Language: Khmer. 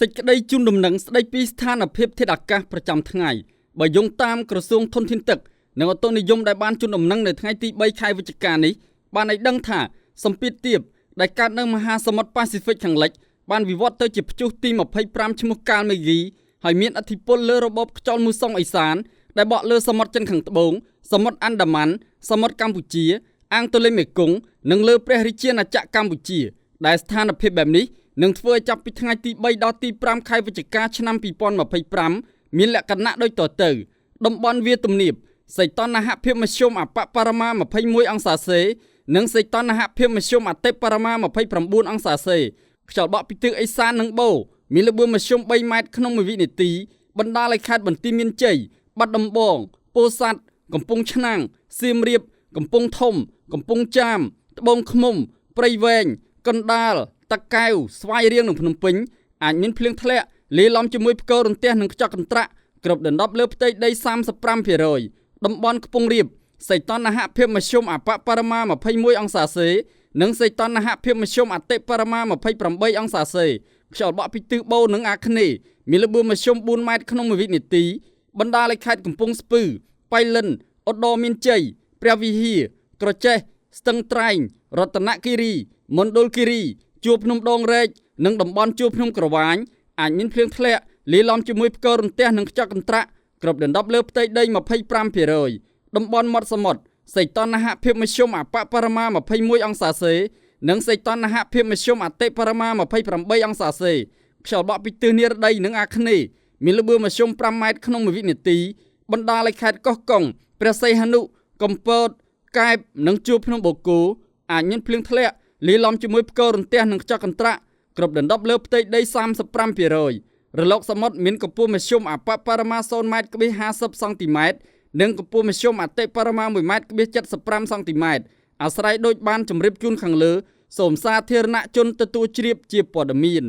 សេចក្តីជូនដំណឹងស្តីពីស្ថានភាពធាតុអាកាសប្រចាំថ្ងៃបើយោងតាមក្រសួងធនធានទឹកនិងឧតុនិយមដែលបានជូនដំណឹងនៅថ្ងៃទី3ខែវិច្ឆិកានេះបានឲ្យដឹងថាសម្ពាធទាបដែលកើតនៅមហាសមុទ្រប៉ាស៊ីហ្វិកខាងលិចបានវិវត្តទៅជាព្យុះទី25ឈ្មោះកាលមេហ្គីហើយមានឥទ្ធិពលលើរបបខ្យល់មូសុងអេសានដែលបក់លើសមុទ្រចិនខាងត្បូងសមុទ្រអាន់ដាម៉ាន់សមុទ្រកម្ពុជាអាងទន្លេមេគង្គនិងលើព្រះរាជាណាចក្រកម្ពុជាដែលស្ថានភាពបែបនេះនឹងធ្វើឲ្យចាប់ពីថ្ងៃទី3ដល់ទី5ខែវិច្ឆិកាឆ្នាំ2025មានលក្ខណៈដូចតទៅតំបន់វាលទំនាបសីតុណ្ហភាពមធ្យមអបបរមា21អង្សាសេនិងសីតុណ្ហភាពមធ្យមអតិបរមា29អង្សាសេខ្យល់បក់ពីទិសឦសាននិងបូរមានល្បឿនមធ្យម3ម៉ែត្រក្នុង1វិនាទីបណ្ដាលឲ្យខេត្តបន្ទាយមានជ័យបាត់ដំបងពោធិ៍សាត់កំពង់ឆ្នាំងសៀមរាបកំពង់ធំកំពង់ចាមត្បូងឃ្មុំព្រៃវែងកណ្ដាលតាកែវស្វាយរៀងនិងភ្នំពេញអាចមានភ្លៀងធ្លាក់លាយឡំជាមួយផ្គររន្ទះនិងខ្យល់កន្ត្រាក់គ្រប់ដណ្ដប់លើផ្ទៃដី 35% តំបន់ខ្ពង់រាបសីតុណ្ហភាពមធ្យមអបបរមា21អង្សាសេនិងសីតុណ្ហភាពមធ្យមអតិបរមា28អង្សាសេខ្យល់បក់ពីទិសបូរនិងអាគ្នេយ៍មានល្បឿនមធ្យម4ម៉ែត្រក្នុង1វិនាទីបណ្ដាលឲ្យខេត្តកំពង់ស្ពឺប៉ៃលិនឧត្តរមានជ័យព្រះវិហារក្រចេះស្ទឹងត្រែងរតនគិរីមណ្ឌលគិរីជួរភ្នំដងរែកនិងតំបន់ជួរភ្នំក្រវាញអាចមានភ្លៀងធ្លាក់លាយឡំជាមួយផ្គររន្ទះនិងខ្យល់កន្ត្រាក់គ្រប់ដណ្ដប់លើផ្ទៃដី 25% តំបន់មាត់សមុទ្រសីតុណ្ហភាពមធ្យមអបបរមា21អង្សាសេនិងសីតុណ្ហភាពមធ្យមអតិបរមា28អង្សាសេខ្យល់បក់ពីទិសនិរតីនិងអាគ្នេយ៍មានល្បឿនមធ្យម5ម៉ែត្រក្នុង1វិនាទីបណ្ដាលឲ្យខេត្តកោះកុងព្រះសីហនុកំពតកែបនិងជួរភ្នំបូកគោអាចមានភ្លៀងធ្លាក់លាយឡំជាមួយផ្គររន្ទះនិងខ្យល់កន្ត្រាក់គ្រប់ដណ្ដប់លើផ្ទៃដី 35% រលកសមុទ្រមានកម្ពស់មធ្យមអបបរមា0ម៉ែត្រ50សង់ទីម៉ែត្រនិងកម្ពស់មធ្យមអតិបរមា1ម៉ែត្រ75សង់ទីម៉ែត្រអាស្រ័យដូចបានជម្រាបជូនខាងលើសូមសាធារណជនទទួលជ្រាបជាព័ត៌មាន